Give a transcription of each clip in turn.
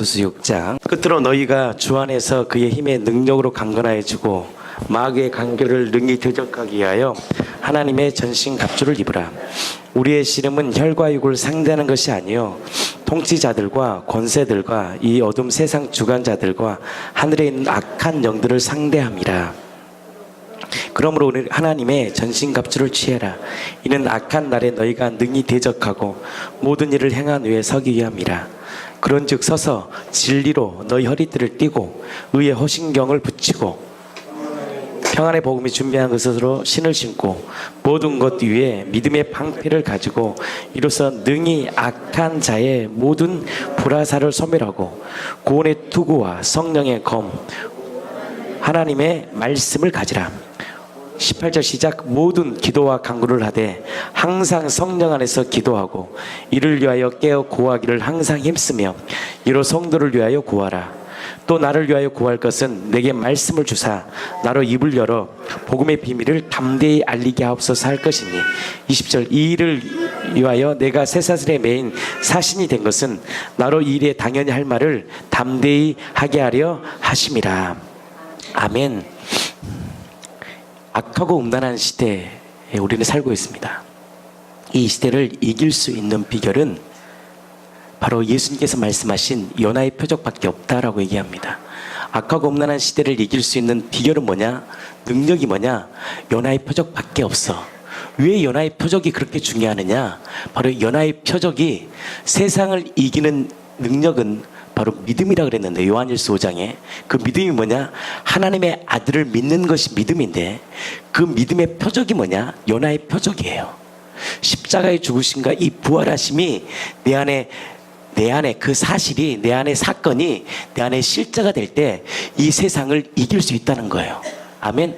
에베소서 6장 끝으로 너희가 주 안에서 그의 힘의 능력으로 강건하여지고 마귀의 간결을 능히 대적하기 위하여 하나님의 전신갑주를 입으라. 우리의 씨름은 혈과 육을 상대하는 것이 아니요 통치자들과 권세들과 이 어둠 세상 주관자들과 하늘에 있는 악한 영들을 상대함이라. 그러므로 우리 하나님의 전신갑주를 취해라. 이는 악한 날에 너희가 능히 대적하고 모든 일을 행한 후에 서기 위함이라. 그런즉 서서 진리로 너희 허리띠를 띠고 의의 허신경을 붙이고 평안의 복음이 준비한 것으로 신을 신고 모든 것 위에 믿음의 방패를 가지고 이로써 능히 악한 자의 모든 불화살을 소멸하고 구원의 투구와 성령의 검 하나님의 말씀을 가지라. 18절 시작. 모든 기도와 간구를 하되 항상 성령 안에서 기도하고 이를 위하여 깨어 구하기를 항상 힘쓰며 이로 성도를 위하여 구하라. 또 나를 위하여 구할 것은 내게 말씀을 주사 나로 입을 열어 복음의 비밀을 담대히 알리게 하옵소서 할 것이니 20절. 이 일을 위하여 내가 쇠사슬에 매인 사신이 된 것은 나로 이 일에 당연히 할 말을 담대히 하게 하려 하심이라. 아멘. 악하고 음란한 시대에 우리는 살고 있습니다. 이 시대를 이길 수 있는 비결은 바로 예수님께서 말씀하신 연하의 표적밖에 없다라고 얘기합니다. 악하고 음란한 시대를 이길 수 있는 비결은 뭐냐? 능력이 뭐냐? 연하의 표적밖에 없어. 왜 연하의 표적이 그렇게 중요하느냐? 바로 연하의 표적이 세상을 이기는 능력은 바로 믿음이라 그랬는데 요한일서 5장에 그 믿음이 뭐냐? 하나님의 아들을 믿는 것이 믿음인데 그 믿음의 표적이 뭐냐? 연하의 표적이에요. 십자가의 죽으심과 이 부활하심이 내 안에 그 사실이 내 안에 사건이 내 안에 실제가 될 때 이 세상을 이길 수 있다는 거예요. 아멘.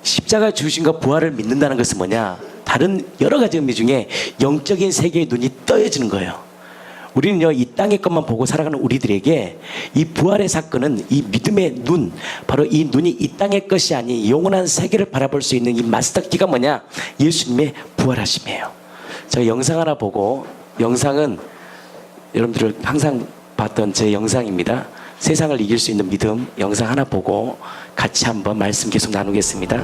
십자가 죽으심과 부활을 믿는다는 것은 뭐냐? 다른 여러 가지 의미 중에 영적인 세계의 눈이 떠여지는 거예요. 우리는요, 이 땅의 것만 보고 살아가는 우리들에게 이 부활의 사건은 이 믿음의 눈, 바로 이 눈이 이 땅의 것이 아닌 영원한 세계를 바라볼 수 있는 이 마스터키가 뭐냐? 예수님의 부활하심이에요. 저 영상 하나 보고, 영상은 여러분들 항상 봤던 제 영상입니다. 세상을 이길 수 있는 믿음 영상 하나 보고 같이 한번 말씀 계속 나누겠습니다.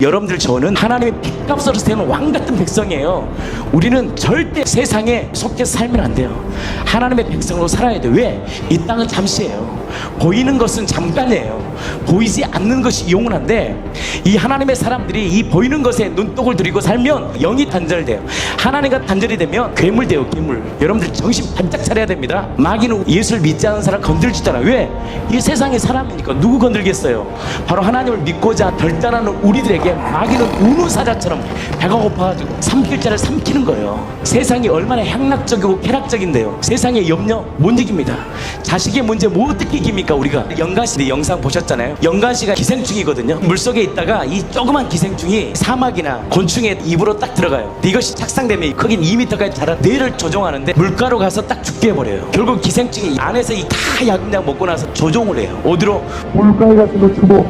여러분들, 저는 하나님의 핏값으로 세우는 왕같은 백성이에요. 우리는 절대 세상에 속해서 살면 안 돼요. 하나님의 백성으로 살아야 돼요. 왜? 이 땅은 잠시예요. 보이는 것은 잠깐이에요. 보이지 않는 것이 영원한데 이 하나님의 사람들이 이 보이는 것에 눈독을 들이고 살면 영이 단절돼요. 하나님과 단절이 되면 괴물 돼요. 괴물. 여러분들 정신 반짝 차려야 됩니다. 마귀는 예수를 믿지 않는 사람 건들지도 않아요. 왜? 이 세상의 사람이니까. 누구 건들겠어요? 바로 하나님을 믿고자 결단하는 우리들에게 마귀는 우는 사자처럼 배가 고파가지고 삼킬 자를 삼키는 거예요. 세상이 얼마나 향락적이고 쾌락적인데요. 세상의 염려 못 이깁니다. 자식의 문제 뭐 어떻게 이깁니까? 우리가 영가씨 영상 보셨잖아요. 영가씨가 기생충이거든요. 물속에 있다가 이 조그만 기생충이 사막이나 곤충의 입으로 딱 들어가요. 이것이 착상되면 크긴 2m까지 자란 뇌를 조종하는데 물가로 가서 딱 죽게 해버려요. 결국 기생충이 안에서 이 다 약약 먹고 나서 조종을 해요. 어디로? 물가에 가서 죽어.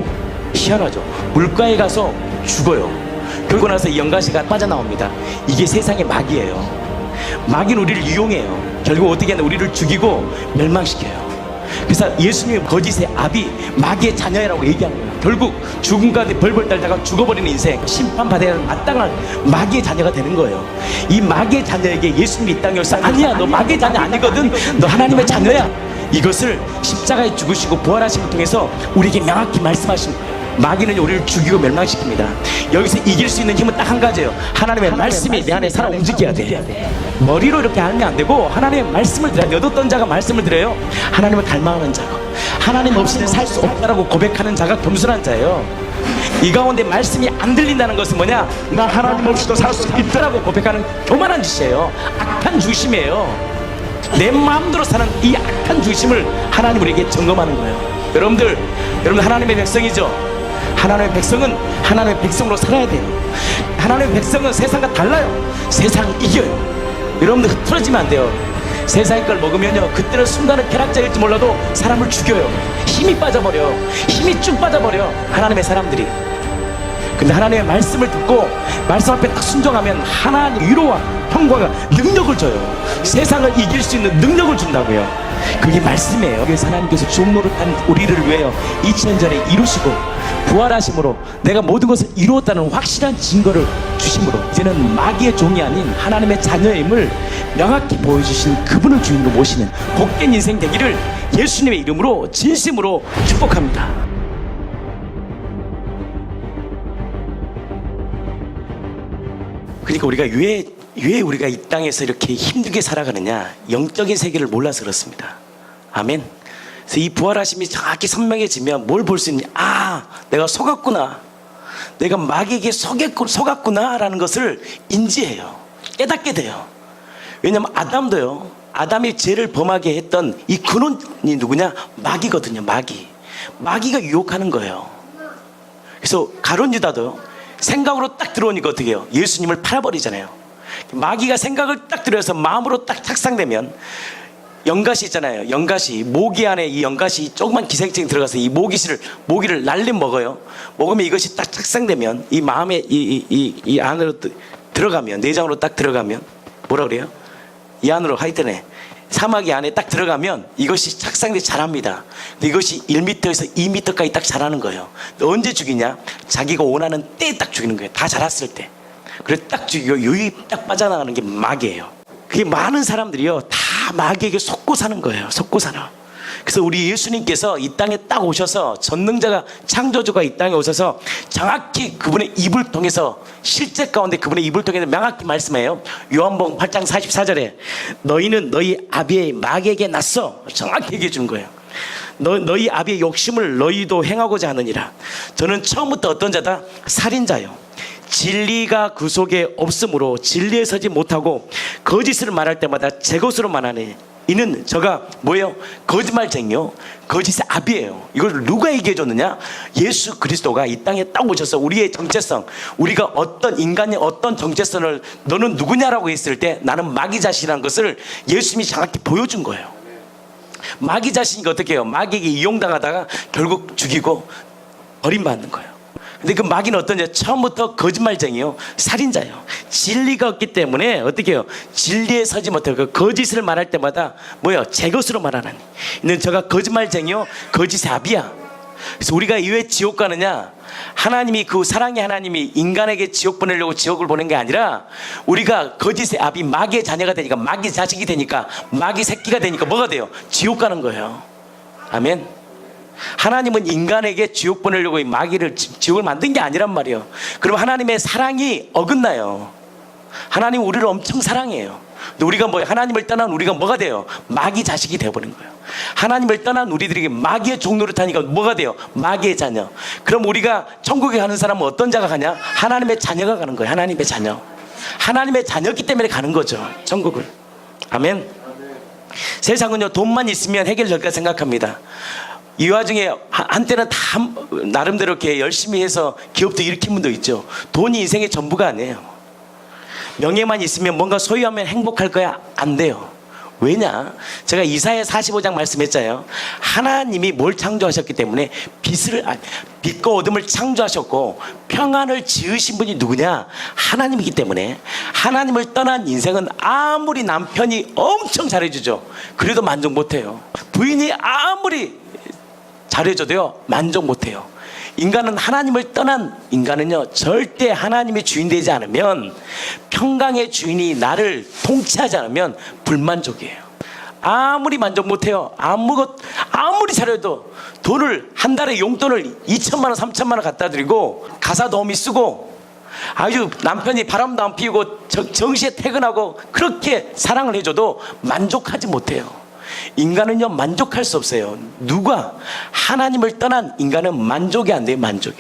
희한하죠. 물가에 가서 죽어요. 그러고 나서 이 영가시가 빠져나옵니다. 이게 세상의 마귀예요. 마귀는 우리를 이용해요. 결국 어떻게 하냐? 우리를 죽이고 멸망시켜요. 그래서 예수님의 거짓의 아비 마귀의 자녀라고 얘기하는 거예요. 결국 죽음까지 벌벌 떨다가 죽어버리는 인생, 심판받아야 하는 마땅한 마귀의 자녀가 되는 거예요. 이 마귀의 자녀에게 예수님이 이 땅에 오셔서 아니야, 너 마귀의 자녀 아니거든, 너 하나님의 자녀야. 이것을 십자가에 죽으시고 부활하심을 통해서 우리에게 명확히 말씀하신 거예요. 마귀는 우리를 죽이고 멸망시킵니다. 여기서 이길 수 있는 힘은 딱 한 가지예요. 하나님의 말씀이 내 안에 살아 움직여야 돼. 머리로 이렇게 하면 안 되고 하나님의 말씀을 들어야 돼. 얻었던 자가 말씀을 들어요. 하나님을 닮아가는 자가, 하나님 없이는 살 수 없다라고 고백하는 자가 겸손한 자예요. 이 가운데 말씀이 안 들린다는 것은 뭐냐? 나 하나님 없이도 살 수 있다라고 고백하는 교만한 짓이에요. 악한 중심이에요. 내 마음대로 사는 이 악한 중심을 하나님 우리에게 점검하는 거예요. 여러분들 하나님의 백성이죠. 하나님의 백성은 하나님의 백성으로 살아야 돼요. 하나님의 백성은 세상과 달라요. 세상 이겨요. 여러분들 흐트러지면 안 돼요. 세상의 걸 먹으면요, 그때는 순간은 쾌락적일지 몰라도 사람을 죽여요. 힘이 빠져버려. 힘이 쭉 빠져버려. 하나님의 사람들이 근데 하나님의 말씀을 듣고 말씀 앞에 딱 순종하면 하나님 위로와 평화가 능력을 줘요. 세상을 이길 수 있는 능력을 준다고요. 그게 말씀이에요. 그래서 하나님께서 종노릇한 우리를 위하여 2000년 전에 이루시고 부활하심으로 내가 모든 것을 이루었다는 확실한 증거를 주심으로 이제는 마귀의 종이 아닌 하나님의 자녀임을 명확히 보여주신 그분을 주인으로 모시는 복된 인생 되기를 예수님의 이름으로 진심으로 축복합니다. 그러니까 우리가 왜 우리가 이 땅에서 이렇게 힘들게 살아가느냐? 영적인 세계를 몰라서 그렇습니다. 아멘. 그래서 이 부활하심이 정확히 선명해지면 뭘 볼 수 있냐? 아, 내가 속았구나. 내가 마귀에게 속았구나 라는 것을 인지해요. 깨닫게 돼요. 왜냐하면 아담도요, 아담이 죄를 범하게 했던 이 근원이 누구냐? 마귀거든요. 마귀가 유혹하는 거예요. 그래서 가룟 유다도요, 생각으로 딱 들어오니까 어떻게 해요? 예수님을 팔아버리잖아요. 마귀가 생각을 딱 들여서 마음으로 딱 착상되면, 연가시 있잖아요. 연가시, 모기 안에 이 연가시 조그만 기생충이 들어가서 이 모기를 날림 먹어요. 먹으면 이것이 딱 착상되면 이 마음에 이 안으로 들어가면, 내장으로 딱 들어가면 뭐라 그래요? 이 안으로 하여튼에 사마귀 안에 딱 들어가면 이것이 착상돼 자랍니다. 근데 이것이 1m에서 2m까지 딱 자라는 거예요. 언제 죽이냐? 자기가 원하는 때에 딱 죽이는 거예요. 다 자랐을 때. 그래서 딱 죽이고 유입 딱 빠져나가는 게 마귀예요. 그게 많은 사람들이요, 다 마귀에게 속고 사는 거예요. 속고 살아. 그래서 우리 예수님께서 이 땅에 딱 오셔서, 전능자가, 창조주가 이 땅에 오셔서 정확히 그분의 입을 통해서, 실제 가운데 그분의 입을 통해서 명확히 말씀해요. 요한복음 8장 44절에 너희는 너희 아비의 마귀에게 났어. 정확히 얘기해 주는 거예요. 너희 아비의 욕심을 너희도 행하고자 하느니라. 저는 처음부터 어떤 자다? 살인자요, 진리가 그 속에 없으므로 진리에 서지 못하고 거짓을 말할 때마다 제 것으로 말하네. 이는 저가 뭐예요? 거짓말쟁이요, 거짓의 아비예요. 이걸 누가 얘기해 줬느냐? 예수 그리스도가 이 땅에 딱 오셔서 우리의 정체성, 우리가 어떤 인간의 어떤 정체성을 너는 누구냐라고 했을 때 나는 마귀 자신이라는 것을 예수님이 정확히 보여준 거예요. 마귀 자신이 어떻게 해요? 마귀에게 이용당하다가 결국 죽이고 버림받는 거예요. 근데 그 마귀는 어떤지, 처음부터 거짓말쟁이요, 살인자요, 진리가 없기 때문에 어떻게 해요? 진리에 서지 못해요. 그 거짓을 말할 때마다 뭐예요? 제 것으로 말하라니. 이는 저가 거짓말쟁이요, 거짓의 아비야. 그래서 우리가 왜 지옥 가느냐? 하나님이, 그 사랑의 하나님이 인간에게 지옥 보내려고 지옥을 보낸 게 아니라 우리가 거짓의 아비, 마귀의 자녀가 되니까, 마귀 자식이 되니까, 마귀 새끼가 되니까 뭐가 돼요? 지옥 가는 거예요. 아멘. 하나님은 인간에게 지옥 보내려고 이 마귀를, 지옥을 만든 게 아니란 말이에요. 그럼 하나님의 사랑이 어긋나요. 하나님은 우리를 엄청 사랑해요. 근데 우리가 하나님을 떠난 우리가 뭐가 돼요? 마귀 자식이 되어버린 거예요. 하나님을 떠난 우리들에게 마귀의 종노릇 하니까 뭐가 돼요? 마귀의 자녀. 그럼 우리가 천국에 가는 사람은 어떤 자가 가냐? 하나님의 자녀가 가는 거예요. 하나님의 자녀. 하나님의 자녀이기 때문에 가는 거죠, 천국을. 아멘. 세상은요, 돈만 있으면 해결될까 생각합니다. 이 와중에 한때는 다 나름대로 이렇게 열심히 해서 기업도 일으킨 분도 있죠. 돈이 인생의 전부가 아니에요. 명예만 있으면, 뭔가 소유하면 행복할 거야? 안 돼요. 왜냐? 제가 이사야 45장 말씀했잖아요. 하나님이 뭘 창조하셨기 때문에 빛과 어둠을 창조하셨고 평안을 지으신 분이 누구냐? 하나님이기 때문에. 하나님을 떠난 인생은 아무리 남편이 엄청 잘해주죠, 그래도 만족 못해요. 부인이 아무리 잘해줘도요, 만족 못해요. 인간은, 하나님을 떠난 인간은요, 절대 하나님의 주인 되지 않으면, 평강의 주인이 나를 통치하지 않으면 불만족이에요. 아무리 만족 못해요. 아무리 잘해도 돈을, 한 달에 용돈을 2천만 원 3천만 원 갖다 드리고 가사 도우미 쓰고 아주 남편이 바람도 안 피우고 정시에 퇴근하고 그렇게 사랑을 해줘도 만족하지 못해요. 인간은요, 만족할 수 없어요. 누가? 하나님을 떠난 인간은 만족이 안 돼요. 만족이.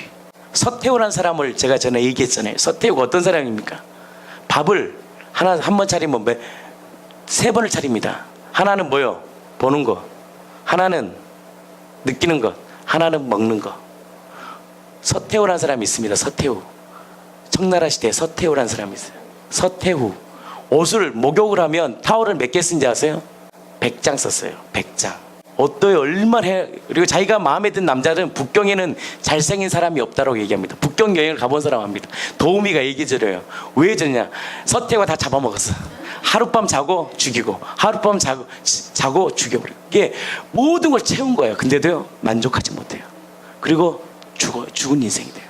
서태후라는 사람을 제가 전에 얘기했잖아요. 서태후가 어떤 사람입니까? 밥을 한 번 차리면 3번을 차립니다. 하나는 뭐요? 보는 거, 하나는 느끼는 것, 하나는 먹는 거. 서태후라는 사람이 있습니다. 서태후. 청나라 시대에 서태후라는 사람이 있어요. 서태후. 옷을 목욕을 하면 타월을 몇 개 쓴지 아세요? 100장 썼어요. 100장. 어떠해 얼마나 해. 그리고 자기가 마음에 든 남자는 북경에는 잘생긴 사람이 없다고 얘기합니다. 북경 여행을 가본 사람 합니다. 도우미가 얘기해줘요. 왜 저냐? 서태가 다 잡아먹었어. 하룻밤 자고 죽이고 하룻밤 자고 죽여버려. 이게 모든 걸 채운 거예요. 근데도요 만족하지 못해요. 그리고 죽은 인생이 돼요.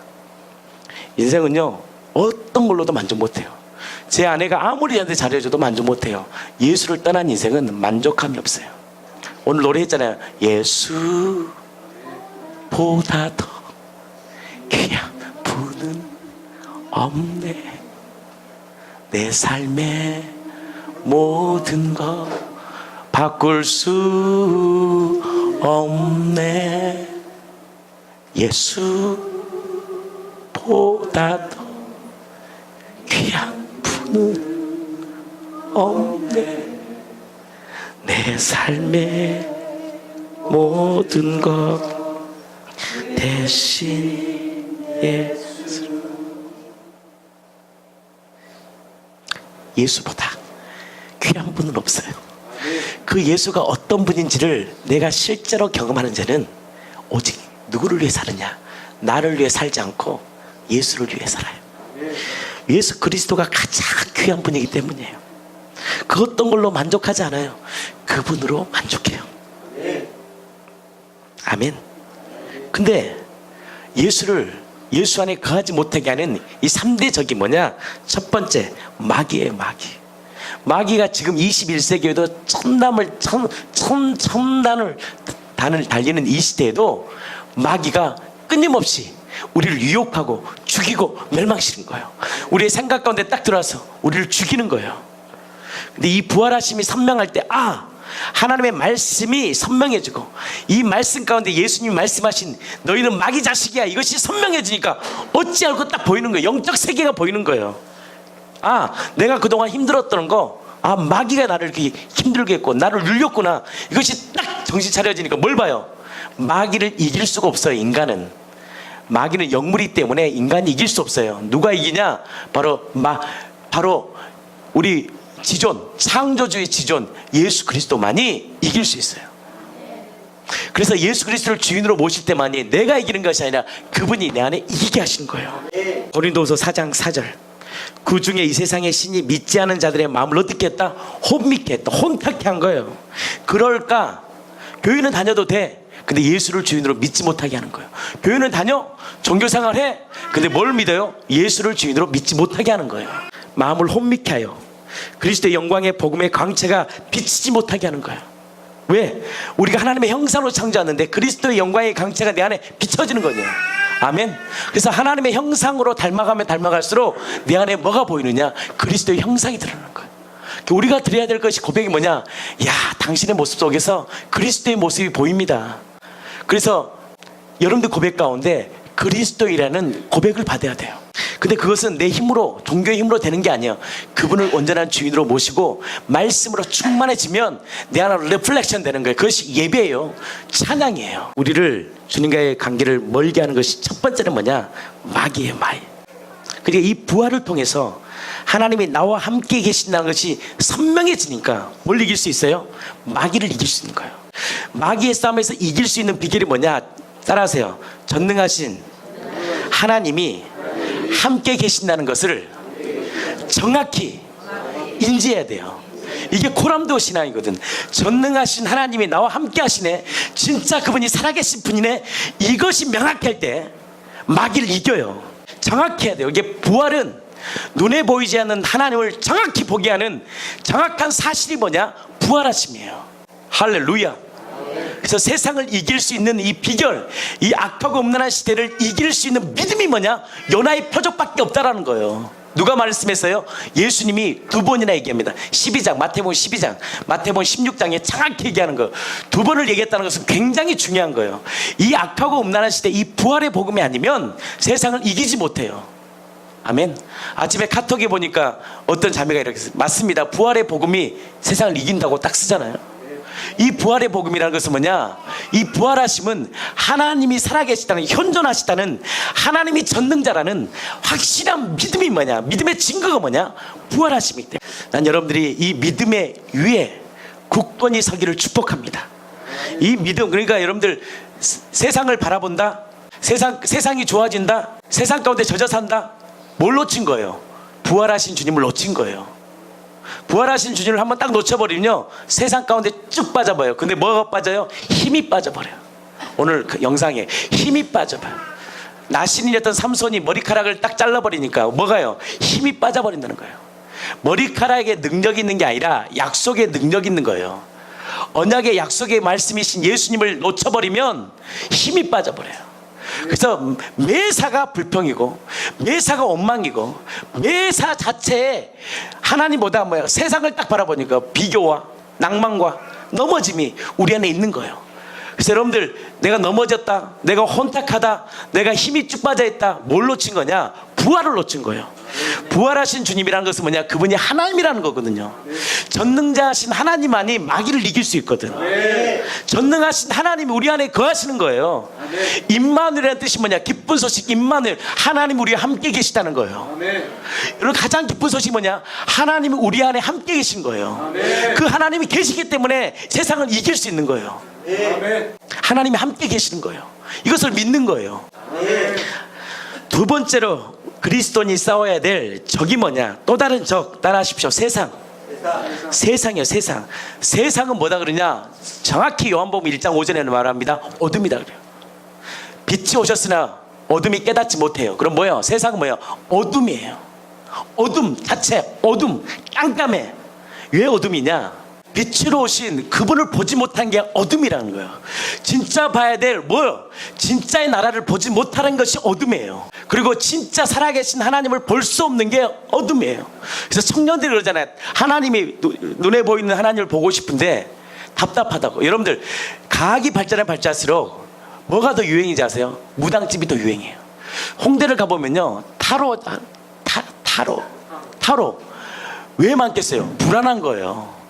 인생은요 어떤 걸로도 만족 못해요. 제 아내가 아무리 저한테 잘해줘도 만족 못해요. 예수를 떠난 인생은 만족함이 없어요. 오늘 노래했잖아요. 예수보다 더 귀한 분은 없네. 내 삶의 모든 것 바꿀 수 없네. 예수보다 더 귀한 분은 없네. 내 삶의 모든 것 대신 예수보다 귀한 분은 없어요. 그 예수가 어떤 분인지를 내가 실제로 경험하는 자는 오직 누구를 위해 사느냐? 나를 위해 살지 않고 예수를 위해 살아요. 예수 그리스도가 가장 귀한 분이기 때문이에요. 그 어떤 걸로 만족하지 않아요. 그분으로 만족해요. 아멘. 근데 예수 안에 거하지 못하게 하는 이 3대 적이 뭐냐? 첫 번째 마귀예요. 마귀가 지금 21세기에도 첨단을 달리는 이 시대에도 마귀가 끊임없이 우리를 유혹하고 죽이고 멸망시키는 거예요. 우리의 생각 가운데 딱 들어와서 우리를 죽이는 거예요. 근데 이 부활하심이 선명할 때 하나님의 말씀이 선명해지고 이 말씀 가운데 예수님이 말씀하신 너희는 마귀 자식이야 이것이 선명해지니까 어찌 알고 딱 보이는 거예요. 영적 세계가 보이는 거예요. 내가 그동안 힘들었던 거 마귀가 나를 이렇게 힘들게 했고 나를 눌렸구나. 이것이 딱 정신 차려지니까 뭘 봐요? 마귀를 이길 수가 없어요. 인간은 마귀는 영물이기 때문에 인간이 이길 수 없어요. 누가 이기냐? 바로 우리 지존, 창조주의 지존 예수 그리스도만이 이길 수 있어요. 그래서 예수 그리스도를 주인으로 모실 때만이 내가 이기는 것이 아니라 그분이 내 안에 이기게 하시는 거예요. 고린도후서 4장 4절 그 중에 이 세상의 신이 믿지 않은 자들의 마음을 어떻게 했다? 혼미케 했다. 혼탁케 한 거예요. 그럴까? 교회는 다녀도 돼. 근데 예수를 주인으로 믿지 못하게 하는 거예요. 교회는 다녀? 종교생활 해? 근데 뭘 믿어요? 예수를 주인으로 믿지 못하게 하는 거예요. 마음을 혼미케 하여 그리스도의 영광의 복음의 광채가 비치지 못하게 하는 거예요. 왜? 우리가 하나님의 형상으로 창조하는데 그리스도의 영광의 광채가 내 안에 비춰지는 거예요. 아멘. 그래서 하나님의 형상으로 닮아가면 닮아갈수록 내 안에 뭐가 보이느냐? 그리스도의 형상이 드러나는 거예요. 우리가 드려야 될 것이 고백이 뭐냐? 당신의 모습 속에서 그리스도의 모습이 보입니다. 그래서 여러분들 고백 가운데 그리스도이라는 고백을 받아야 돼요. 근데 그것은 내 힘으로, 종교의 힘으로 되는 게 아니에요. 그분을 온전한 주인으로 모시고 말씀으로 충만해지면 내 안으로 리플렉션 되는 거예요. 그것이 예배예요. 찬양이에요. 우리를 주님과의 관계를 멀게 하는 것이 첫 번째는 뭐냐? 마귀예요. 마귀. 그러니까 이 부활을 통해서 하나님이 나와 함께 계신다는 것이 선명해지니까 뭘 이길 수 있어요? 마귀를 이길 수 있는 거예요. 마귀의 싸움에서 이길 수 있는 비결이 뭐냐? 따라하세요. 전능하신 하나님이 함께 계신다는 것을 정확히 인지해야 돼요. 이게 코람도 신앙이거든. 전능하신 하나님이 나와 함께 하시네. 진짜 그분이 살아계신 분이네. 이것이 명확히 할 때 마귀를 이겨요. 정확히 해야 돼요. 이게 부활은 눈에 보이지 않는 하나님을 정확히 보게 하는 정확한 사실이 뭐냐? 부활하심이에요. 할렐루야. 그래서 세상을 이길 수 있는 이 비결, 이 악하고 음란한 시대를 이길 수 있는 믿음이 뭐냐? 요나의 표적밖에 없다라는 거예요. 누가 말씀했어요? 예수님이 2번이나 얘기합니다. 12장, 마태복음 12장, 마태복음 16장에 정확히 얘기하는 거예요. 2번을 얘기했다는 것은 굉장히 중요한 거예요. 이 악하고 음란한 시대, 이 부활의 복음이 아니면 세상을 이기지 못해요. 아멘. 아침에 카톡에 보니까 어떤 자매가 이렇게 했어요. 맞습니다. 부활의 복음이 세상을 이긴다고 딱 쓰잖아요. 이 부활의 복음이라는 것은 뭐냐? 이 부활하심은 하나님이 살아계시다는, 현존하시다는, 하나님이 전능자라는 확실한 믿음이 뭐냐? 믿음의 증거가 뭐냐? 부활하심이기 때문에 난 여러분들이 이 믿음의 위에 굳건히 서기를 축복합니다. 이 믿음, 그러니까 여러분들 세상을 바라본다, 세상이 좋아진다, 세상 가운데 젖어 산다. 뭘 놓친 거예요? 부활하신 주님을 놓친 거예요. 부활하신 주님을 한번 딱 놓쳐버리면요, 세상 가운데 쭉 빠져버려요. 근데 뭐가 빠져요? 힘이 빠져버려요. 오늘 그 영상에 힘이 빠져버려요. 나신이었던 삼손이 머리카락을 딱 잘라버리니까 뭐가요? 힘이 빠져버린다는 거예요. 머리카락에 능력이 있는 게 아니라 약속에 능력이 있는 거예요. 언약의 약속의 말씀이신 예수님을 놓쳐버리면 힘이 빠져버려요. 그래서 매사가 불평이고 매사가 원망이고 매사 자체에 하나님보다 뭐야, 세상을 딱 바라보니까 비교와 낭만과 넘어짐이 우리 안에 있는 거예요. 그래서 여러분들, 내가 넘어졌다, 내가 혼탁하다, 내가 힘이 쭉 빠져있다, 뭘 놓친 거냐? 부활을 놓친 거예요. 부활하신 주님이라는 것은 뭐냐? 그분이 하나님이라는 거거든요. 전능자하신 하나님만이 마귀를 이길 수 있거든. 전능하신 하나님이 우리 안에 거하시는 거예요. 임마누엘이라는 뜻이 뭐냐? 기쁜 소식. 임마누엘, 하나님 우리와 함께 계시다는 거예요. 여러분, 가장 기쁜 소식이 뭐냐? 하나님이 우리 안에 함께 계신 거예요. 그 하나님이 계시기 때문에 세상을 이길 수 있는 거예요. 하나님이 함께 계시는 거예요. 이것을 믿는 거예요. 두 번째로 그리스도인이 싸워야 될 적이 뭐냐? 또 다른 적, 따라하십시오. 세상이요, 세상. 세상은 뭐다 그러냐? 정확히 요한복음 1장 5절에는 말합니다. 어둠이다 그래요. 빛이 오셨으나 어둠이 깨닫지 못해요. 그럼 뭐예요? 세상은 뭐예요? 어둠이에요. 어둠 자체, 어둠, 깜깜해. 왜 어둠이냐? 빛으로 오신 그분을 보지 못한 게 어둠이라는 거예요. 진짜 봐야 될 뭐요? 진짜의 나라를 보지 못하는 것이 어둠이에요. 그리고 진짜 살아계신 하나님을 볼 수 없는 게 어둠이에요. 그래서 청년들이 그러잖아요. 하나님이 눈에 보이는 하나님을 보고 싶은데 답답하다고. 여러분들, 과학이 발전하면 발전할수록 뭐가 더 유행인지 아세요? 무당집이 더 유행이에요. 홍대를 가보면요, 타로 왜 많겠어요? 불안한 거예요.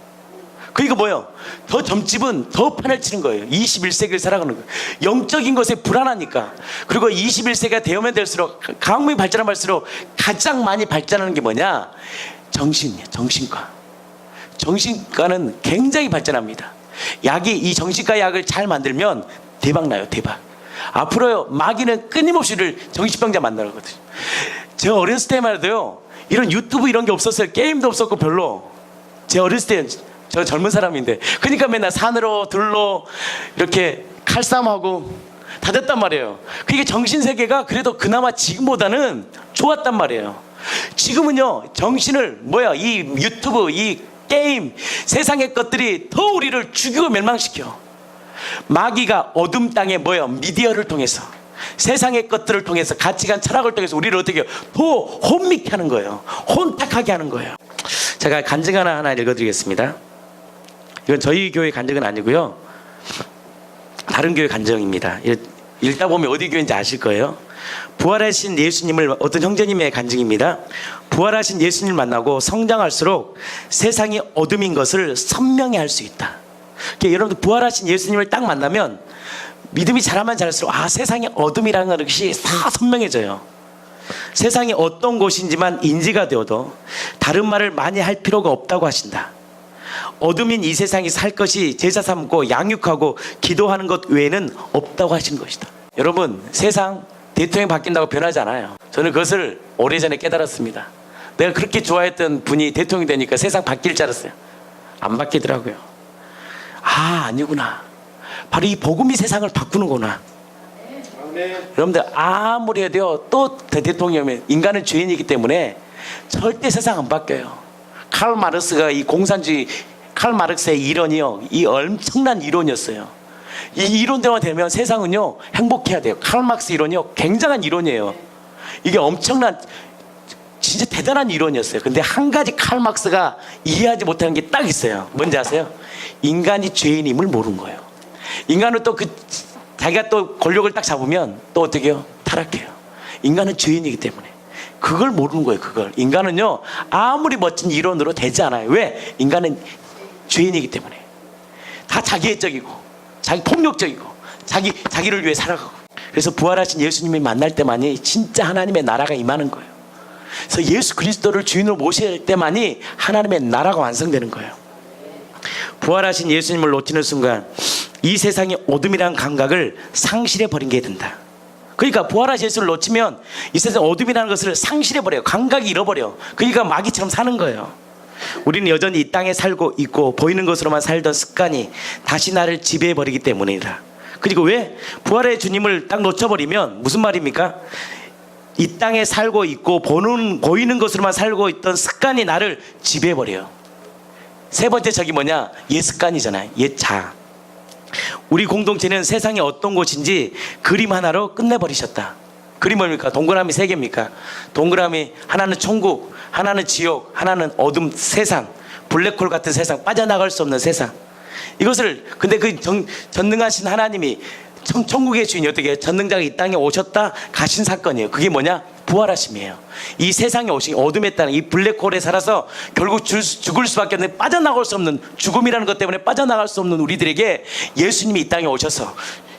그러니까 뭐예요? 더 점집은 더 판을 치는 거예요. 21세기를 살아가는 거예요. 영적인 것에 불안하니까. 그리고 21세기가 되면 될수록, 과학문이 발전하면 할수록 가장 많이 발전하는 게 뭐냐? 정신이에요. 정신과. 정신과는 굉장히 발전합니다. 이 정신과 약을 잘 만들면 대박 나요. 대박. 앞으로요, 마귀는 끊임없이 정신병자 만나거든요. 제가 어렸을 때만 해도요, 이런 유튜브 이런 게 없었어요. 게임도 없었고 별로. 제 어렸을 때, 저 젊은 사람인데, 그러니까 맨날 산으로 들로 이렇게 칼싸움하고 다 됐단 말이에요. 그게 정신세계가 그래도 그나마 지금보다는 좋았단 말이에요. 지금은요, 정신을 이 유튜브, 이 게임, 세상의 것들이 더 우리를 죽이고 멸망시켜. 마귀가 어둠 땅에 미디어를 통해서, 세상의 것들을 통해서, 가치관, 철학을 통해서 우리를 어떻게 해요? 더 혼미케 하는 거예요. 혼탁하게 하는 거예요. 제가 간증 하나 읽어드리겠습니다. 이건 저희 교회 간증은 아니고요, 다른 교회 간증입니다. 읽다 보면 어디 교회인지 아실 거예요. 부활하신 예수님을, 어떤 형제님의 간증입니다. 부활하신 예수님을 만나고 성장할수록 세상이 어둠인 것을 선명히 알 수 있다. 그러니까 여러분들, 부활하신 예수님을 딱 만나면 믿음이 자라면 자랄수록 세상이 어둠이라는 것이 다 선명해져요. 세상이 어떤 곳인지만 인지가 되어도 다른 말을 많이 할 필요가 없다고 하신다. 어둠인 이 세상에 살 것이 제사 삼고 양육하고 기도하는 것 외에는 없다고 하신 것이다. 여러분, 세상 대통령이 바뀐다고 변하지 않아요. 저는 그것을 오래전에 깨달았습니다. 내가 그렇게 좋아했던 분이 대통령이 되니까 세상 바뀔 줄 알았어요. 안 바뀌더라고요. 아니구나. 바로 이 복음이 세상을 바꾸는구나. 여러분들, 아무리 해도요, 또 대통령이면 인간은 죄인이기 때문에 절대 세상 안 바뀌어요. 칼 마르크스가 이 공산주의, 칼 마르크스의 이론이요, 이 엄청난 이론이었어요. 이 이론대로만 되면 세상은요, 행복해야 돼요. 칼 마르크스 이론이요, 굉장한 이론이에요. 이게 엄청난, 진짜 대단한 이론이었어요. 근데 한 가지 칼 마르크스가 이해하지 못하는 게 딱 있어요. 뭔지 아세요? 인간이 죄인임을 모르는 거예요. 인간은 또 자기가 또 권력을 딱 잡으면 또 어떻게 해요? 타락해요. 인간은 죄인이기 때문에. 그걸 모르는 거예요. 그걸. 인간은요, 아무리 멋진 이론으로 되지 않아요. 왜? 인간은 죄인이기 때문에. 다 자기애적이고, 폭력적이고, 자기를 위해 살아가고. 그래서 부활하신 예수님을 만날 때만이 진짜 하나님의 나라가 임하는 거예요. 그래서 예수 그리스도를 주인으로 모실 때만이 하나님의 나라가 완성되는 거예요. 부활하신 예수님을 놓치는 순간 이 세상의 어둠이라는 감각을 상실해 버린 게 된다. 그러니까 부활하신 예수를 놓치면 이 세상 어둠이라는 것을 상실해 버려요. 감각이 잃어버려. 그러니까 마귀처럼 사는 거예요. 우리는 여전히 이 땅에 살고 있고 보이는 것으로만 살던 습관이 다시 나를 지배해 버리기 때문이다. 그리고 왜? 부활의 주님을 딱 놓쳐버리면 무슨 말입니까? 이 땅에 살고 있고 보이는 것으로만 살고 있던 습관이 나를 지배해 버려요. 세 번째 적이 뭐냐? 옛 습관이잖아요. 옛 자아. 우리 공동체는 세상이 어떤 곳인지 그림 하나로 끝내버리셨다. 그림 뭡니까? 동그라미 세 개입니까? 동그라미 하나는 천국, 하나는 지옥, 하나는 어둠 세상, 블랙홀 같은 세상, 빠져나갈 수 없는 세상. 이것을 근데 그 전능하신 하나님이 천국의 주인이 어떻게 전능자가 이 땅에 오셨다 가신 사건이에요. 그게 뭐냐? 부활하심이에요. 이 세상에 오신 어둠의 땅, 이 블랙홀에 살아서 결국 죽을 수밖에 없는, 빠져나갈 수 없는, 죽음이라는 것 때문에 빠져나갈 수 없는 우리들에게 예수님이 이 땅에 오셔서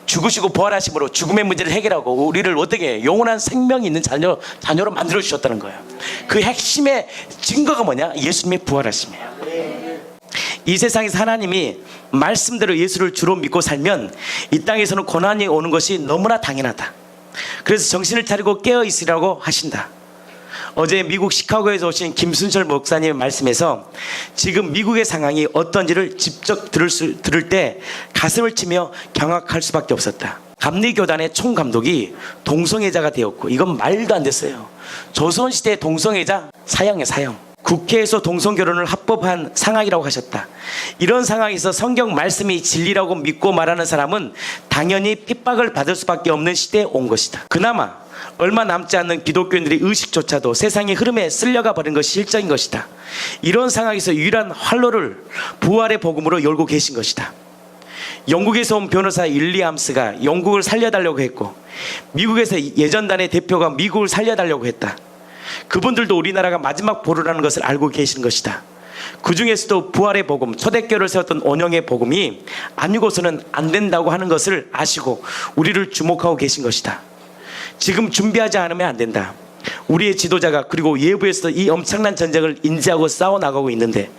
죽으시고 부활하심으로 죽음의 문제를 해결하고 우리를 어떻게 영원한 생명이 있는 자녀로 만들어 주셨다는 거예요. 그 핵심의 증거가 뭐냐? 예수님의 부활하심이에요. 이 세상에서 하나님이 말씀대로 예수를 주로 믿고 살면 이 땅에서는 고난이 오는 것이 너무나 당연하다. 그래서 정신을 차리고 깨어 있으라고 하신다. 어제 미국 시카고에서 오신 김순철 목사님의 말씀에서 지금 미국의 상황이 어떤지를 직접 들을 때 가슴을 치며 경악할 수밖에 없었다. 감리교단의 총감독이 동성애자가 되었고, 이건 말도 안 됐어요. 조선시대 동성애자 사형이에요, 사형. 국회에서 동성결혼을 합법한 상황이라고 하셨다. 이런 상황에서 성경 말씀이 진리라고 믿고 말하는 사람은 당연히 핍박을 받을 수밖에 없는 시대에 온 것이다. 그나마 얼마 남지 않는 기독교인들의 의식조차도 세상의 흐름에 쓸려가 버린 것이 실정인 것이다. 이런 상황에서 유일한 활로를 부활의 복음으로 열고 계신 것이다. 영국에서 온 변호사 윌리엄스가 영국을 살려달라고 했고, 미국에서 예전단의 대표가 미국을 살려달라고 했다. 그분들도 우리나라가 마지막 보루라는 것을 알고 계신 것이다. 그 중에서도 부활의 복음, 초대교회를 세웠던 원형의 복음이 아니고서는 안 된다고 하는 것을 아시고 우리를 주목하고 계신 것이다. 지금 준비하지 않으면 안 된다. 우리의 지도자가 그리고 외부에서도 이 엄청난 전쟁을 인지하고 싸워나가고 있는데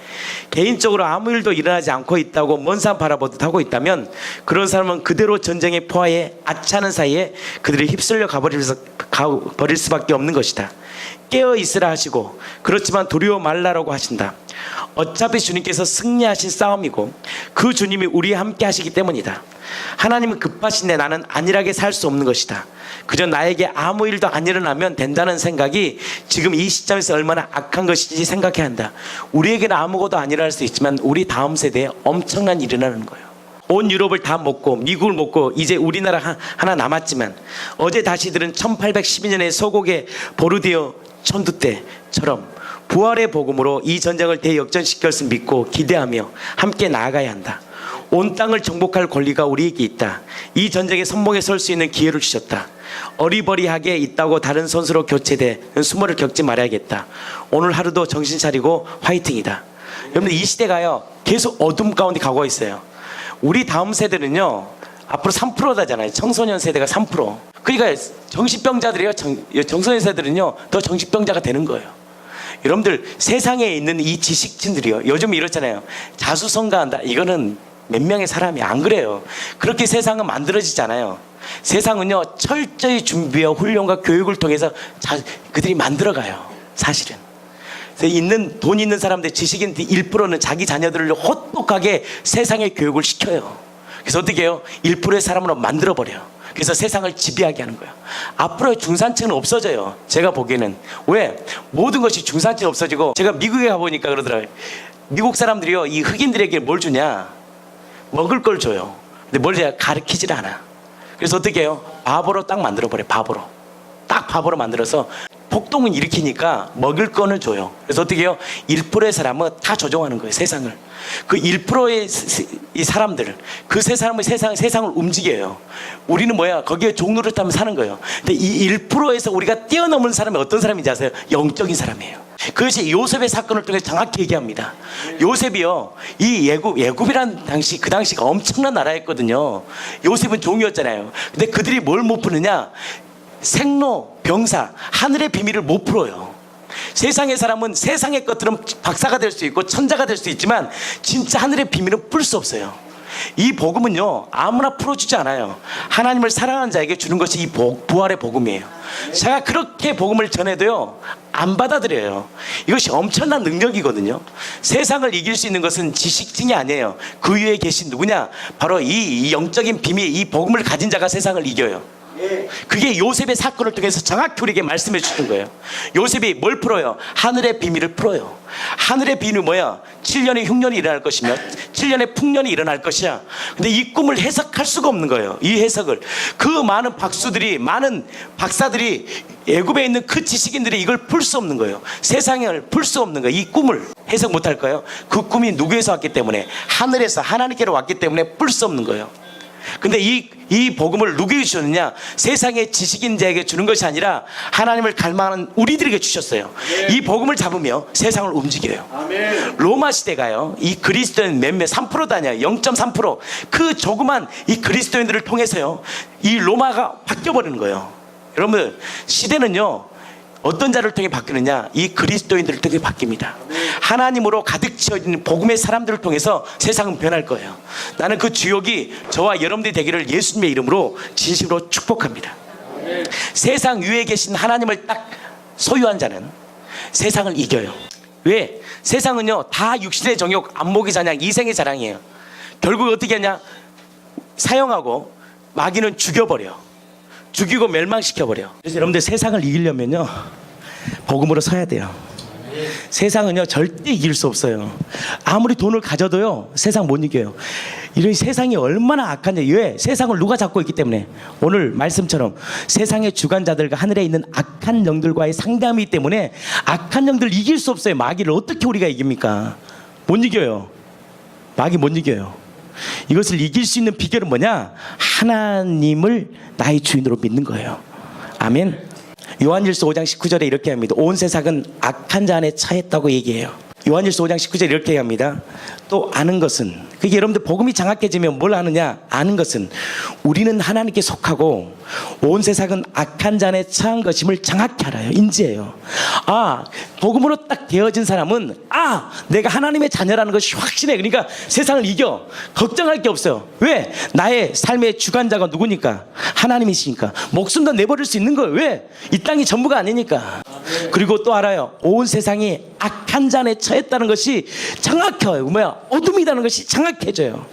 개인적으로 아무 일도 일어나지 않고 있다고 먼 산 바라보듯 하고 있다면 그런 사람은 그대로 전쟁의 포화에 아차하는 사이에 그들이 휩쓸려 가버릴 수밖에 없는 것이다. 깨어 있으라 하시고 그렇지만 두려워 말라라고 하신다. 어차피 주님께서 승리하신 싸움이고 그 주님이 우리와 함께 하시기 때문이다. 하나님은 급하신데 나는 안일하게 살 수 없는 것이다. 그저 나에게 아무 일도 안 일어나면 된다는 생각이 지금 이 시점에서 얼마나 악한 것인지 생각해야 한다. 우리에게는 아무것도 안 일어날 수 있지만 우리 다음 세대에 엄청난 일이 일어나는 거예요. 온 유럽을 다 먹고 미국을 먹고 이제 우리나라 하나 남았지만 어제 다시 들은 1812년의 소곡의 보르디오 천두 때처럼 부활의 복음으로 이 전쟁을 대역전시킬 것을 믿고 기대하며 함께 나아가야 한다. 온 땅을 정복할 권리가 우리에게 있다. 이 전쟁의 선봉에 설 수 있는 기회를 주셨다. 어리버리하게 있다고 다른 선수로 교체돼 수모를 겪지 말아야겠다. 오늘 하루도 정신 차리고 화이팅이다. 여러분들 이 시대가요 계속 어둠 가운데 가고 있어요. 우리 다음 세대는요 앞으로 3%다잖아요. 청소년 세대가 3%. 그러니까 정신병자들이요, 청소년 세대들은요 더 정신병자가 되는 거예요. 여러분들 세상에 있는 이 지식진들이요 요즘 이렇잖아요. 자수성가한다. 이거는 몇 명의 사람이 안 그래요. 그렇게 세상은 만들어지잖아요. 세상은요 철저히 준비와 훈련과 교육을 통해서 그들이 만들어가요. 사실은 돈 있는 사람들, 지식인들 1%는 자기 자녀들을 혹독하게 세상의 교육을 시켜요. 그래서 어떻게 해요? 1%의 사람으로 만들어버려요. 그래서 세상을 지배하게 하는 거예요. 앞으로 중산층은 없어져요. 제가 보기에는. 왜? 모든 것이 중산층이 없어지고, 제가 미국에 가보니까 그러더라고요. 미국 사람들이요 이 흑인들에게 뭘 주냐? 먹을 걸 줘요. 근데 뭘 제가 가르치질 않아. 그래서 어떻게 해요? 바보로 딱 만들어버려요. 바보로. 딱 바보로 만들어서 폭동을 일으키니까 먹을 거는 줘요. 그래서 어떻게 해요? 1%의 사람은 다 조종하는 거예요. 세상을. 그 1%의 이 사람들, 그 세 사람은 세상을 움직여요. 우리는 뭐야? 거기에 종노릇하면 사는 거예요. 근데 이 1%에서 우리가 뛰어넘은 사람이 어떤 사람인지 아세요? 영적인 사람이에요. 그것이 요셉의 사건을 통해 정확히 얘기합니다. 요셉이요, 이 예굽이란 그 당시가 엄청난 나라였거든요. 요셉은 종이었잖아요. 근데 그들이 뭘 못 푸느냐? 생로, 병사, 하늘의 비밀을 못 풀어요. 세상의 사람은 세상의 것들은 박사가 될 수 있고 천자가 될 수 있지만 진짜 하늘의 비밀은 풀 수 없어요. 이 복음은요 아무나 풀어주지 않아요. 하나님을 사랑하는 자에게 주는 것이 이 부활의 복음이에요. 제가 그렇게 복음을 전해도요 안 받아들여요. 이것이 엄청난 능력이거든요. 세상을 이길 수 있는 것은 지식층이 아니에요. 그 위에 계신 누구냐? 바로 이 영적인 비밀, 이 복음을 가진 자가 세상을 이겨요. 그게 요셉의 사건을 통해서 정확히 우리에게 말씀해 주는 거예요. 요셉이 뭘 풀어요? 하늘의 비밀을 풀어요. 하늘의 비밀은 뭐야? 7년의 흉년이 일어날 것이며 7년의 풍년이 일어날 것이야. 근데 이 꿈을 해석할 수가 없는 거예요. 이 해석을 그 많은 박수들이, 많은 박사들이, 애굽에 있는 그 지식인들이 이걸 풀 수 없는 거예요. 세상을 풀 수 없는 거예요. 이 꿈을 해석 못 할 거예요. 그 꿈이 누구에서 왔기 때문에, 하늘에서 하나님께로 왔기 때문에 풀 수 없는 거예요. 근데 이 복음을 누구에게 주셨느냐? 세상의 지식인자에게 주는 것이 아니라 하나님을 갈망하는 우리들에게 주셨어요. 이 복음을 잡으며 세상을 움직여요. 로마 시대가요, 이 그리스도인 몇몇 3%도 아니에요. 0.3%. 그 조그만 이 그리스도인들을 통해서요 이 로마가 바뀌어버리는 거예요. 여러분, 시대는요 어떤 자를 통해 바뀌느냐? 이 그리스도인들을 통해 바뀝니다. 하나님으로 가득 채워진 복음의 사람들을 통해서 세상은 변할 거예요. 나는 그 주역이 저와 여러분들이 되기를 예수님의 이름으로 진심으로 축복합니다. 세상 위에 계신 하나님을 딱 소유한 자는 세상을 이겨요. 왜? 세상은요 다 육신의 정욕, 안목의 사냥, 이생의 자랑이에요. 결국 어떻게 하냐? 사형하고 마귀는 죽여버려. 죽이고 멸망시켜버려. 그래서 여러분들 세상을 이기려면요 복음으로 서야 돼요. 세상은요 절대 이길 수 없어요. 아무리 돈을 가져도요 세상 못 이겨요. 이런 세상이 얼마나 악한지. 왜? 세상을 누가 잡고 있기 때문에. 오늘 말씀처럼 세상의 주관자들과 하늘에 있는 악한 영들과의 상담이기 때문에 악한 영들 이길 수 없어요. 마귀를 어떻게 우리가 이깁니까? 못 이겨요. 마귀 못 이겨요. 이것을 이길 수 있는 비결은 뭐냐? 하나님을 나의 주인으로 믿는 거예요. 아멘. 요한일서 5장 19절에 이렇게 합니다. 온 세상은 악한 자 안에 처했다고 얘기해요. 요한일서 5장 19절에 이렇게 합니다. 또 아는 것은, 그게 여러분들 복음이 장악해지면 뭘 아느냐? 아는 것은 우리는 하나님께 속하고 온 세상은 악한 자 안에 처한 것임을 장악히 알아요. 인지해요. 아, 복음으로 딱 되어진 사람은 내가 하나님의 자녀라는 것이 확신해. 그러니까 세상을 이겨. 걱정할 게 없어요. 왜? 나의 삶의 주관자가 누구니까? 하나님이시니까. 목숨도 내버릴 수 있는 거예요. 왜? 이 땅이 전부가 아니니까. 그리고 또 알아요. 온 세상이 악한 자 안에 처했다는 것이 장악해요. 뭐야? 어둠이라는 것이 장악해져요.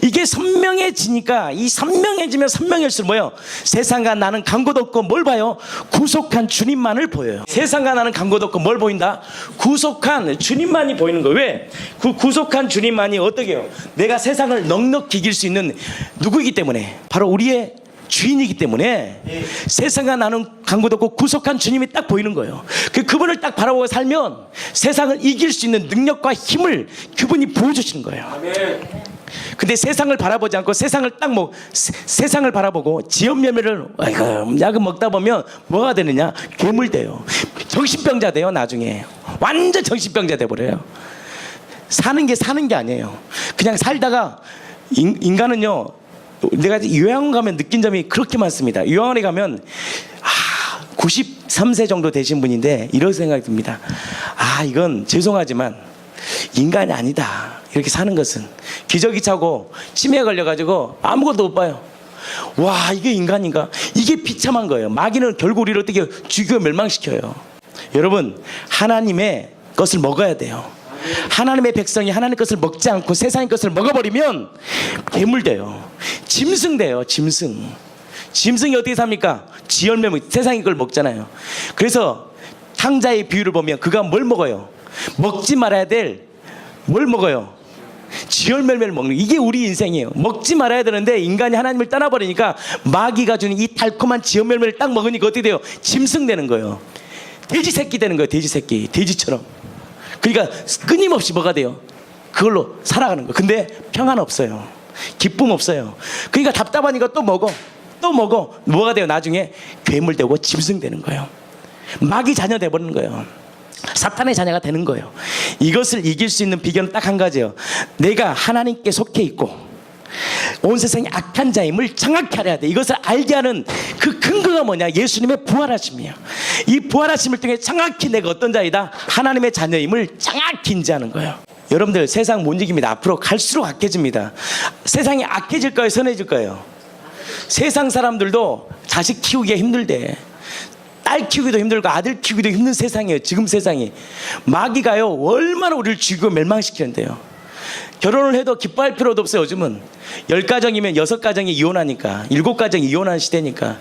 이게 선명해지니까, 이 선명해지면 선명할수록 뭐예요? 세상과 나는 간고도 없고 뭘 봐요? 구속한 주님만을 보여요. 세상과 나는 간고도 없고 뭘 보인다? 구속한 주님만이 보이는 거예요. 왜? 그 구속한 주님만이 어떻게 해요? 내가 세상을 넉넉히 이길 수 있는 누구이기 때문에, 바로 우리의 주인이기 때문에 세상과 나는 간고도 없고 구속한 주님이 딱 보이는 거예요. 그분을 딱 바라보고 살면 세상을 이길 수 있는 능력과 힘을 그분이 보여주시는 거예요. 근데 세상을 바라보지 않고 세상을 세상을 바라보고 지연멸매를 약을 먹다 보면 뭐가 되느냐? 괴물 돼요. 정신병자 돼요. 나중에 완전 정신병자 돼버려요. 사는 게 아니에요. 그냥 살다가 인간은요, 내가 요양원 가면 느낀 점이 그렇게 많습니다. 요양원에 가면 93세 정도 되신 분인데 이런 생각이 듭니다. 이건 죄송하지만 인간이 아니다. 이렇게 사는 것은 기저귀 차고 치매에 걸려가지고 아무것도 못 봐요. 와, 이게 인간인가? 이게 비참한 거예요. 마귀는 결국 우리를 어떻게 죽여 멸망시켜요. 여러분, 하나님의 것을 먹어야 돼요. 하나님의 백성이 하나님의 것을 먹지 않고 세상의 것을 먹어버리면 괴물 돼요. 짐승 돼요. 짐승이 어떻게 삽니까? 지열매물, 세상의 걸 먹잖아요. 그래서 탕자의 비유를 보면 그가 뭘 먹어요? 먹지 말아야 될 뭘 먹어요? 지열매매를 먹는, 이게 우리 인생이에요. 먹지 말아야 되는데 인간이 하나님을 떠나버리니까 마귀가 주는 이 달콤한 지열매매를 딱 먹으니까 어떻게 돼요? 짐승 되는 거예요. 돼지 새끼 되는 거예요. 돼지 새끼, 돼지처럼. 그러니까 끊임없이 뭐가 돼요? 그걸로 살아가는 거예요. 근데 평안 없어요. 기쁨 없어요. 그러니까 답답하니까 또 먹어. 뭐가 돼요? 나중에 괴물 되고 짐승 되는 거예요. 마귀 자녀 돼버리는 거예요. 사탄의 자녀가 되는 거예요. 이것을 이길 수 있는 비결은 딱 한 가지예요. 내가 하나님께 속해 있고 온 세상이 악한 자임을 정확히 알아야 돼. 이것을 알게 하는 그 근거가 뭐냐? 예수님의 부활하심이에요. 이 부활하심을 통해 정확히 내가 어떤 자이다? 하나님의 자녀임을 정확히 인지하는 거예요. 여러분들 세상 못 이깁니다. 앞으로 갈수록 악해집니다. 세상이 악해질까요? 선해질까요? 세상 사람들도 자식 키우기가 힘들대. 딸 키우기도 힘들고 아들 키우기도 힘든 세상이에요. 지금 세상이. 마귀가요 얼마나 우리를 죽이고 멸망시키는데요. 결혼을 해도 기뻐할 필요도 없어요. 요즘은 10가정이면 6가정이 이혼하니까, 7가정이 이혼하는 시대니까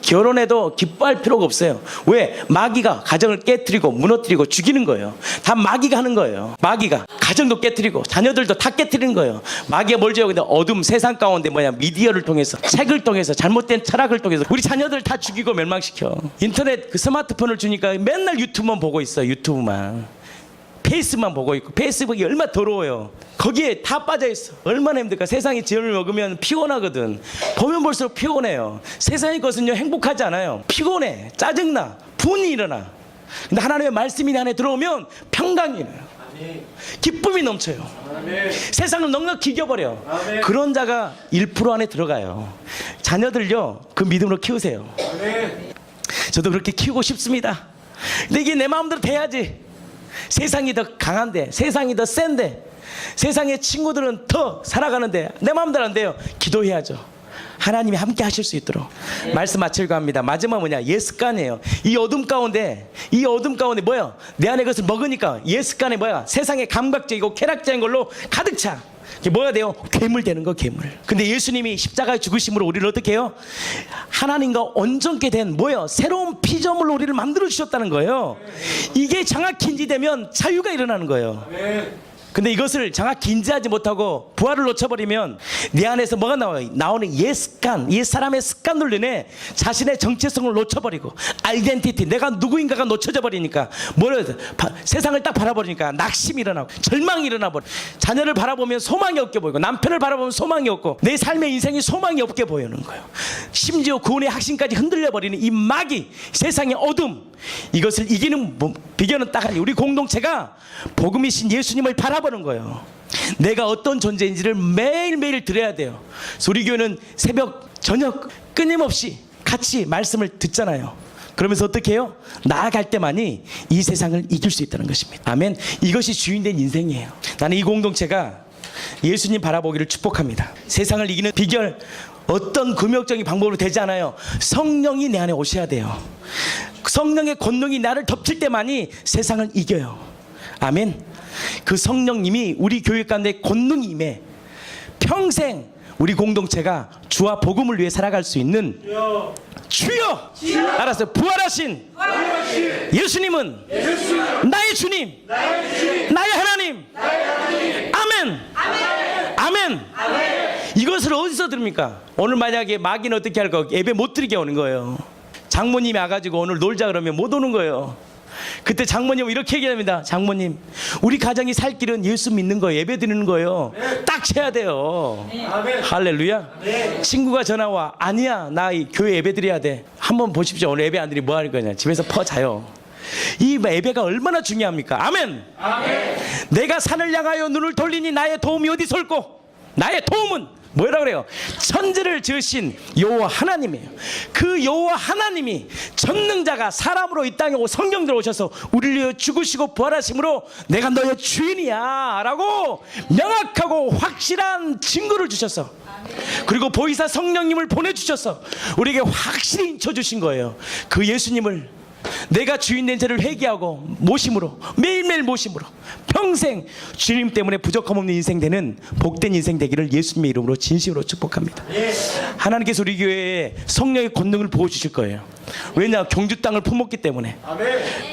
결혼해도 기뻐할 필요가 없어요. 왜? 마귀가 가정을 깨뜨리고 무너뜨리고 죽이는 거예요. 다 마귀가 하는 거예요. 마귀가 가정도 깨뜨리고 자녀들도 다 깨뜨리는 거예요. 마귀가 뭘 줘요? 근데 어둠 세상 가운데 미디어를 통해서, 책을 통해서, 잘못된 철학을 통해서 우리 자녀들 다 죽이고 멸망시켜. 인터넷 그 스마트폰을 주니까 맨날 유튜브만 보고 있어요. 유튜브만. 페이스만 보고 있고, 페이스북이 얼마나 더러워요. 거기에 다 빠져있어. 얼마나 힘들까. 세상이 지연을 먹으면 피곤하거든. 보면 볼수록 피곤해요. 세상의 것은요 행복하지 않아요. 피곤해, 짜증나, 분이 일어나. 근데 하나님의 말씀이 내 안에 들어오면 평강이 일어나요. 기쁨이 넘쳐요. 세상을 넉넉히 이겨버려. 그런 자가 1% 안에 들어가요. 자녀들요 그 믿음으로 키우세요. 저도 그렇게 키우고 싶습니다. 근데 이게 내 마음대로 돼야지. 세상이 더 강한데, 세상이 더 센데, 세상의 친구들은 더 살아가는데 내 마음대로 안 돼요. 기도해야죠. 하나님이 함께 하실 수 있도록. 말씀 마치려고 합니다. 마지막 뭐냐? 예습관이에요. 이 어둠 가운데 뭐야? 내 안에 그것을 먹으니까 예습관이 뭐야? 세상의 감각적이고 쾌락적인 걸로 가득 차. 이게 뭐가 돼요? 괴물 되는 거, 괴물. 근데 예수님이 십자가에 죽으심으로 우리를 어떻게 해요? 하나님과 온전케 된 뭐예요? 새로운 피조물로 우리를 만들어 주셨다는 거예요. 이게 정확히 인지되면 자유가 일어나는 거예요. 근데 이것을 정확히 인지하지 못하고 부활을 놓쳐버리면 내 안에서 뭐가 나와요? 나오는 옛 습관, 옛 사람의 습관들로 인해 자신의 정체성을 놓쳐버리고, 아이덴티티, 내가 누구인가가 놓쳐져 버리니까, 세상을 딱 바라보니까 낙심이 일어나고 절망이 일어나버려. 자녀를 바라보면 소망이 없게 보이고, 남편을 바라보면 소망이 없고, 내 삶의 인생이 소망이 없게 보이는 거예요. 심지어 구원의 확신까지 흔들려버리는 이 마귀, 세상의 어둠, 이것을 이기는 비결은 딱 우리 공동체가 복음이신 예수님을 바라보는 거예요. 내가 어떤 존재인지를 매일매일 들어야 돼요. 그래서 우리 교회는 새벽 저녁 끊임없이 같이 말씀을 듣잖아요. 그러면서 어떻게 해요? 나아갈 때만이 이 세상을 이길 수 있다는 것입니다. 아멘. 이것이 주인된 인생이에요. 나는 이 공동체가 예수님 바라보기를 축복합니다. 세상을 이기는 비결, 어떤 금욕적인 방법으로 되지 않아요. 성령이 내 안에 오셔야 돼요. 성령의 권능이 나를 덮칠 때만이 세상을 이겨요. 아멘. 그 성령님이 우리 교회 가운데 권능이 임해 평생 우리 공동체가 주와 복음을 위해 살아갈 수 있는 주여! 알았어요. 부활하신 예수님은 나의 주님, 나의 하나님. 아멘. 아멘. 이것을 어디서 들습니까? 오늘 만약에 마귀는 어떻게 할까? 예배 못 드리게 오는 거예요. 장모님이 와가지고 오늘 놀자 그러면 못 오는 거예요. 그때 장모님은 이렇게 얘기합니다. 장모님, 우리 가정이 살 길은 예수 믿는 거예요. 예배 드리는 거예요. 딱 쳐야 돼요. 할렐루야. 친구가 전화 와. 아니야, 나 이 교회 예배 드려야 돼. 한번 보십시오. 오늘 예배 안 드리면 뭐 할 거냐? 집에서 퍼 자요. 이 예배가 얼마나 중요합니까? 아멘. 내가 산을 향하여 눈을 돌리니 나의 도움이 어디서 올꼬? 나의 도움은 뭐라 그래요? 천지를 지으신 여호와 하나님이에요. 그 여호와 하나님이 전능자가 사람으로 이 땅에 오고 성령들어 오셔서 우리를 위해 죽으시고 부활하심으로 내가 너의 주인이야 라고 명확하고 확실한 증거를 주셔서, 그리고 보이사 성령님을 보내주셔서 우리에게 확실히 인쳐주신 거예요. 그 예수님을 내가 주인된 죄를 회개하고 모심으로, 매일매일 모심으로 평생 주님 때문에 부족함 없는 인생 되는 복된 인생 되기를 예수님의 이름으로 진심으로 축복합니다. 하나님께서 우리 교회에 성령의 권능을 부어주실 거예요. 왜냐? 경주 땅을 품었기 때문에.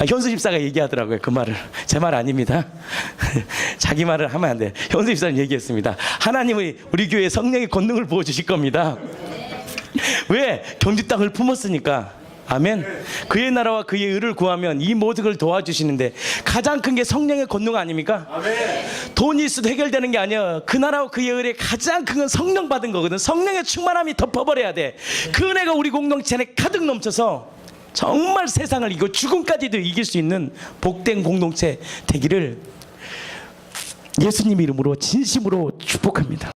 현수 집사가 얘기하더라고요. 그 말을. 제 말 아닙니다. 자기 말을 하면 안 돼요. 현수 집사는 얘기했습니다. 하나님의 우리 교회에 성령의 권능을 부어주실 겁니다. 왜? 경주 땅을 품었으니까. 아멘. 그의 나라와 그의 의를 구하면 이 모든 걸 도와주시는데 가장 큰 게 성령의 권능 아닙니까? 아멘. 돈이 있어도 해결되는 게 아니야. 그 나라와 그의 의의 가장 큰 건 성령 받은 거거든. 성령의 충만함이 덮어버려야 돼. 그 은혜가 우리 공동체 안에 가득 넘쳐서 정말 세상을 이기고 죽음까지도 이길 수 있는 복된 공동체 되기를 예수님 이름으로 진심으로 축복합니다.